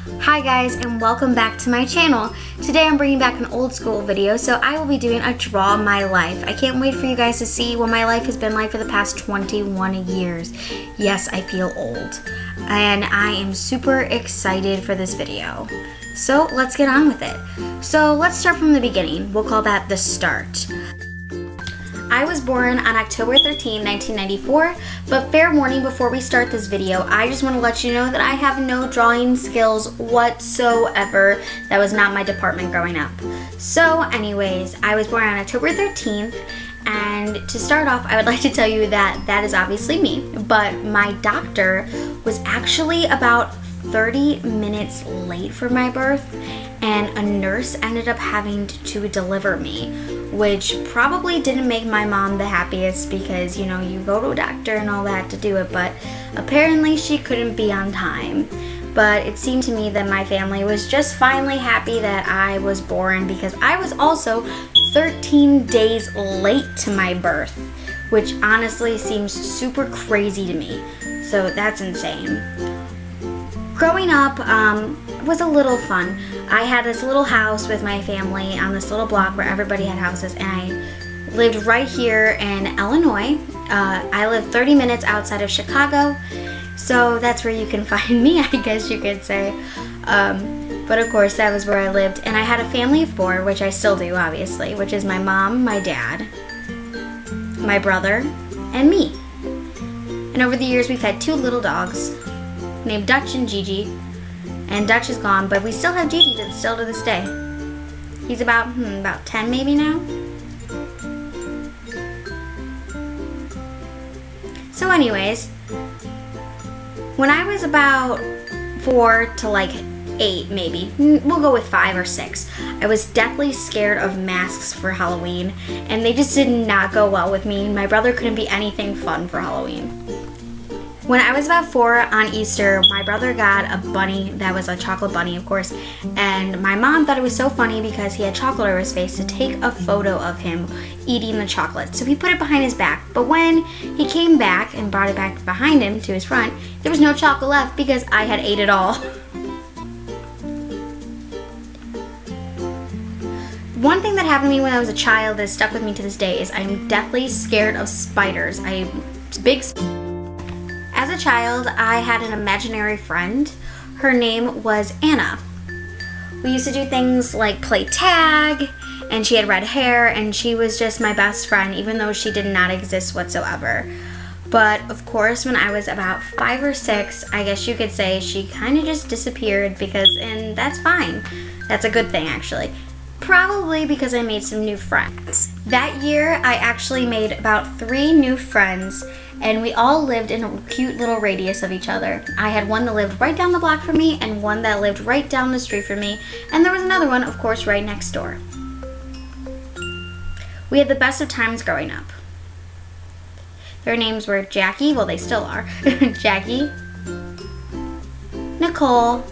Hi guys, and welcome back to my channel. Today I'm bringing back an old school video, so I will be doing a draw my life. I can't wait for you guys to see what my life has been like for the past 21 years. Yes, I feel old, and I am super excited for this video. So let's get on with it. So let's start from the beginning. We'll call that the start. I was born on October 13, 1994, but fair warning before we start this video, I just want to let you know that I have no drawing skills whatsoever. That was not my department growing up. So anyways, I was born on October 13th, and to start off, I would like to tell you that that is obviously me, but my doctor was actually about 30 minutes late for my birth, and a nurse ended up having to deliver me, which probably didn't make my mom the happiest because, you know, you go to a doctor and all that to do it, but apparently she couldn't be on time. But it seemed to me that my family was just finally happy that I was born because I was also 13 days late to my birth, which honestly seems super crazy to me. So that's insane. Growing up was a little fun. I had this little house with my family on this little block where everybody had houses, and I lived right here in Illinois. I live 30 minutes outside of Chicago, so that's where you can find me, I guess you could say. But of course, that was where I lived, and I had a family of 4, which I still do, obviously, which is my mom, my dad, my brother, and me. And over the years, we've had 2 little dogs named Dutch and Gigi, and Dutch is gone, but we still have Gigi still to this day. He's about 10 maybe now. So anyways, when I was about 4 to like 8 maybe, we'll go with 5 or 6, I was deathly scared of masks for Halloween, and they just did not go well with me. My brother couldn't be anything fun for Halloween. When I was about 4 on Easter, my brother got a bunny that was a chocolate bunny, of course, and my mom thought it was so funny because he had chocolate over his face to take a photo of him eating the chocolate. So he put it behind his back, but when he came back and brought it back behind him to his front, there was no chocolate left because I had ate it all. One thing that happened to me when I was a child that stuck with me to this day is I'm deathly scared of spiders. As a child, I had an imaginary friend. Her name was Anna. We used to do things like play tag, and she had red hair, and she was just my best friend, even though she did not exist whatsoever. But of course, when I was about 5 or 6, I guess you could say she kind of just disappeared and that's fine. That's a good thing, actually. Probably because I made some new friends. That year, I actually made about 3 new friends, and we all lived in a cute little radius of each other. I had one that lived right down the block from me, and one that lived right down the street from me, and there was another one, of course, right next door. We had the best of times growing up. Their names were Jackie, well, they still are, Jackie, Nicole,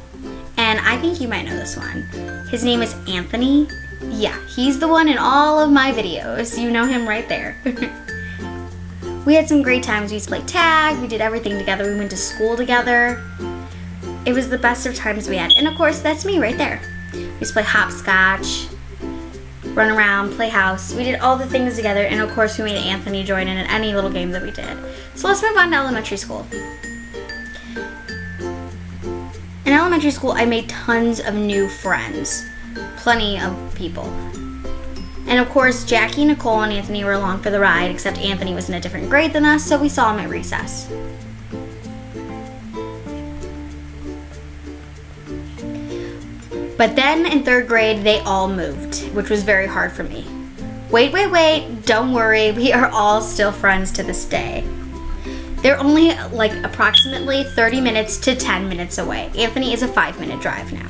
and I think you might know this one. His name is Anthony. Yeah, he's the one in all of my videos. You know him right there. We had some great times. We used to play tag, we did everything together, we went to school together. It was the best of times we had. And of course, that's me right there. We used to play hopscotch, run around, play house. We did all the things together, and of course we made Anthony join in any little game that we did. So let's move on to elementary school. In elementary school, I made tons of new friends. Plenty of people. And of course, Jackie, Nicole, and Anthony were along for the ride, except Anthony was in a different grade than us, so we saw him at recess. But then in 3rd grade, they all moved, which was very hard for me. Wait, don't worry, we are all still friends to this day. They're only like approximately 30 minutes to 10 minutes away. Anthony is a 5-minute drive now.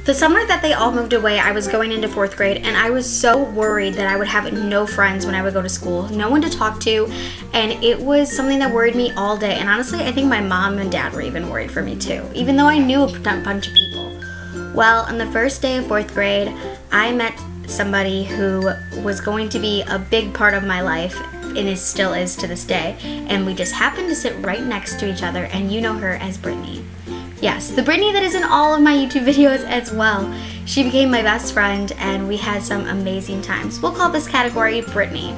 The summer that they all moved away, I was going into 4th grade, and I was so worried that I would have no friends when I would go to school, no one to talk to, and it was something that worried me all day. And honestly, I think my mom and dad were even worried for me too, even though I knew a bunch of people. Well, on the first day of 4th grade, I met somebody who was going to be a big part of my life and still is to this day. And we just happen to sit right next to each other, and you know her as Brittany. Yes, the Brittany that is in all of my YouTube videos as well. She became my best friend, and we had some amazing times. We'll call this category Brittany.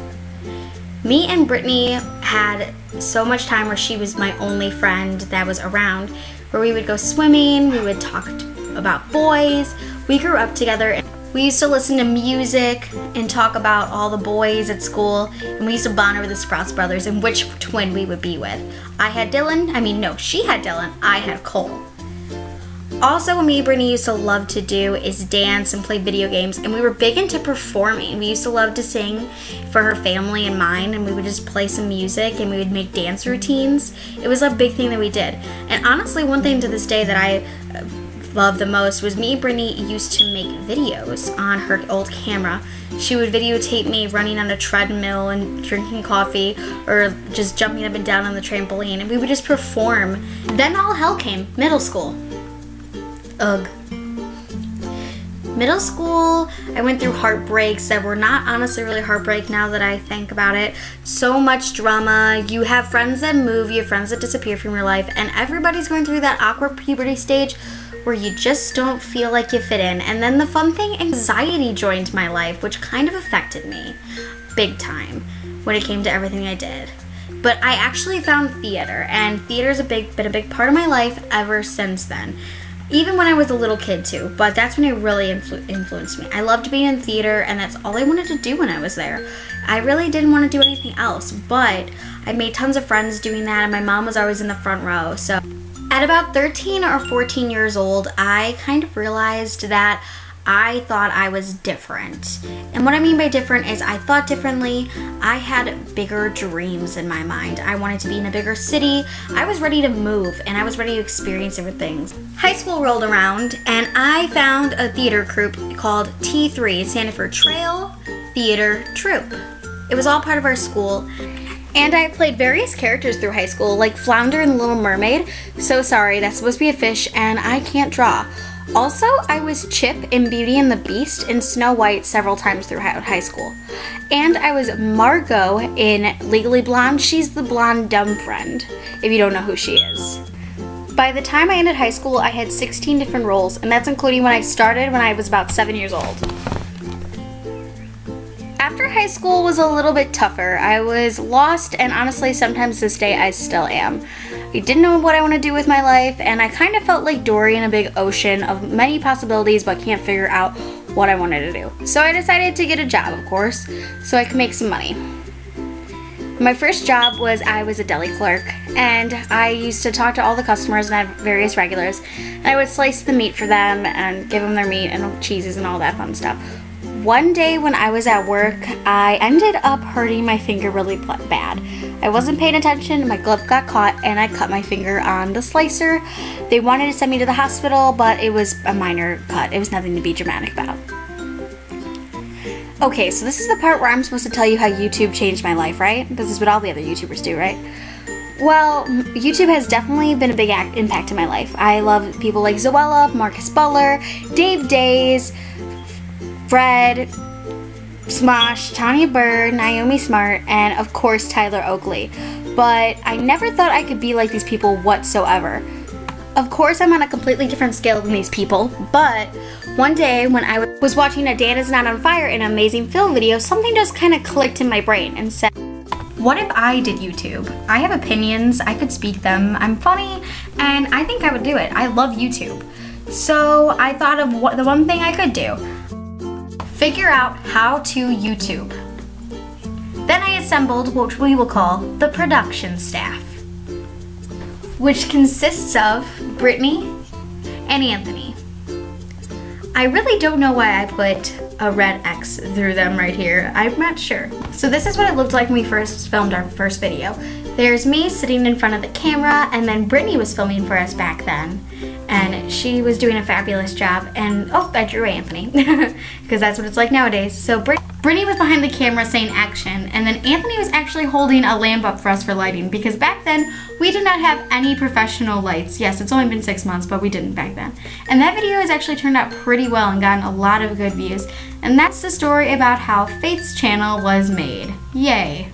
Me and Brittany had so much time where she was my only friend that was around, where we would go swimming, we would talk about boys. We grew up together. We used to listen to music and talk about all the boys at school, and we used to bond over the Sprouse brothers and which twin we would be with. She had Dylan, I had Cole. Also, what me and Brittany used to love to do is dance and play video games, and we were big into performing. We used to love to sing for her family and mine, and we would just play some music and we would make dance routines. It was a big thing that we did. And honestly, one thing to this day that I love the most was me and Brittany used to make videos on her old camera. She would videotape me running on a treadmill and drinking coffee, or just jumping up and down on the trampoline, and we would just perform. Then all hell came. Middle school. Ugh. Middle school, I went through heartbreaks that were not honestly really heartbreak now that I think about it. So much drama. You have friends that move, you have friends that disappear from your life, and everybody's going through that awkward puberty stage where you just don't feel like you fit in. And then the fun thing, anxiety joined my life, which kind of affected me big time when it came to everything I did. But I actually found theater, and theater's been a big part of my life ever since then. Even when I was a little kid too, but that's when it really influenced me. I loved being in theater, and that's all I wanted to do when I was there. I really didn't want to do anything else, but I made tons of friends doing that, and my mom was always in the front row. So at about 13 or 14 years old, I kind of realized that I thought I was different. And what I mean by different is I thought differently. I had bigger dreams in my mind. I wanted to be in a bigger city. I was ready to move, and I was ready to experience different things. High school rolled around, and I found a theater group called T3. It stands for Trail Theater Troupe. It was all part of our school. And I played various characters through high school, like Flounder in The Little Mermaid. So sorry, that's supposed to be a fish, and I can't draw. Also, I was Chip in Beauty and the Beast and Snow White several times through high school. And I was Margot in Legally Blonde. She's the blonde dumb friend, if you don't know who she is. By the time I ended high school, I had 16 different roles, and that's including when I started when I was about 7 years old. After high school was a little bit tougher. I was lost, and honestly, sometimes this day I still am. I didn't know what I want to do with my life, and I kind of felt like Dory in a big ocean of many possibilities, but can't figure out what I wanted to do. So I decided to get a job, of course, so I could make some money. My first job was I was a deli clerk, and I used to talk to all the customers and have various regulars, and I would slice the meat for them and give them their meat and cheeses and all that fun stuff. One day when I was at work, I ended up hurting my finger really bad. I wasn't paying attention, my glove got caught, and I cut my finger on the slicer. They wanted to send me to the hospital, but it was a minor cut. It was nothing to be dramatic about. Okay, so this is the part where I'm supposed to tell you how YouTube changed my life, right? This is what all the other YouTubers do, right? Well, YouTube has definitely been a big impact in my life. I love people like Zoella, Marcus Butler, Dave Days, Fred, Smosh, Tanya Bird, Naomi Smart, and of course Tyler Oakley. But I never thought I could be like these people whatsoever. Of course, I'm on a completely different scale than these people, but one day when I was watching a Dan Is Not on Fire in an Amazing Phil video, something just kind of clicked in my brain and said, what if I did YouTube? I have opinions, I could speak them, I'm funny, and I think I would do it. I love YouTube. So I thought of the one thing I could do. Figure out how to YouTube. Then I assembled what we will call the production staff, which consists of Brittany and Anthony. I really don't know why I put a red X through them right here. I'm not sure. So this is what it looked like when we first filmed our first video. There's me sitting in front of the camera, and then Brittany was filming for us back then. And she was doing a fabulous job, and oh, I drew Anthony, because that's what it's like nowadays. So Brittany was behind the camera saying action, and then Anthony was actually holding a lamp up for us for lighting, because back then, we did not have any professional lights. Yes, it's only been 6 months, but we didn't back then. And that video has actually turned out pretty well and gotten a lot of good views. And that's the story about how Faith's channel was made. Yay.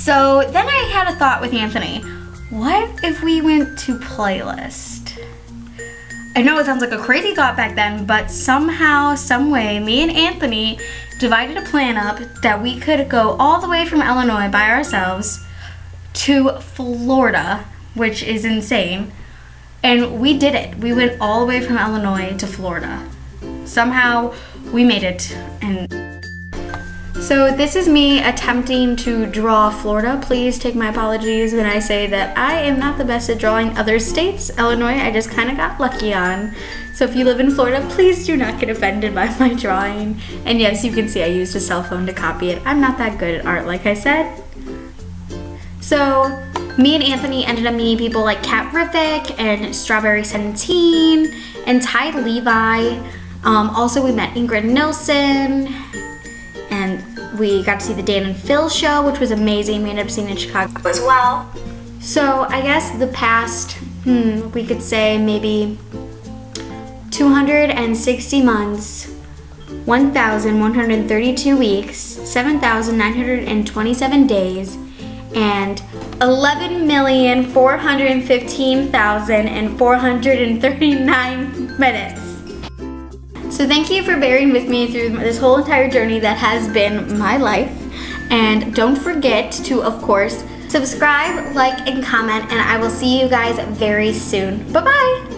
So then I had a thought with Anthony. What if we went to Playlist? I know it sounds like a crazy thought back then, but somehow, some way, me and Anthony divided a plan up that we could go all the way from Illinois by ourselves to Florida, which is insane. And we did it. We went all the way from Illinois to Florida. Somehow we made it. And so this is me attempting to draw Florida. Please take my apologies when I say that I am not the best at drawing other states. Illinois, I just kind of got lucky on. So if you live in Florida, please do not get offended by my drawing. And yes, you can see I used a cell phone to copy it. I'm not that good at art, like I said. So me and Anthony ended up meeting people like Kat Riffick and Strawberry 17 and Ty Levi. Also, we met Ingrid Nilsson, and we got to see the Dan and Phil show, which was amazing. We ended up seeing it in Chicago as well. So I guess the past, we could say maybe 260 months, 1,132 weeks, 7,927 days, and 11,415,439 minutes. So thank you for bearing with me through this whole entire journey that has been my life. And don't forget to, of course, subscribe, like, and comment, and I will see you guys very soon. Bye-bye!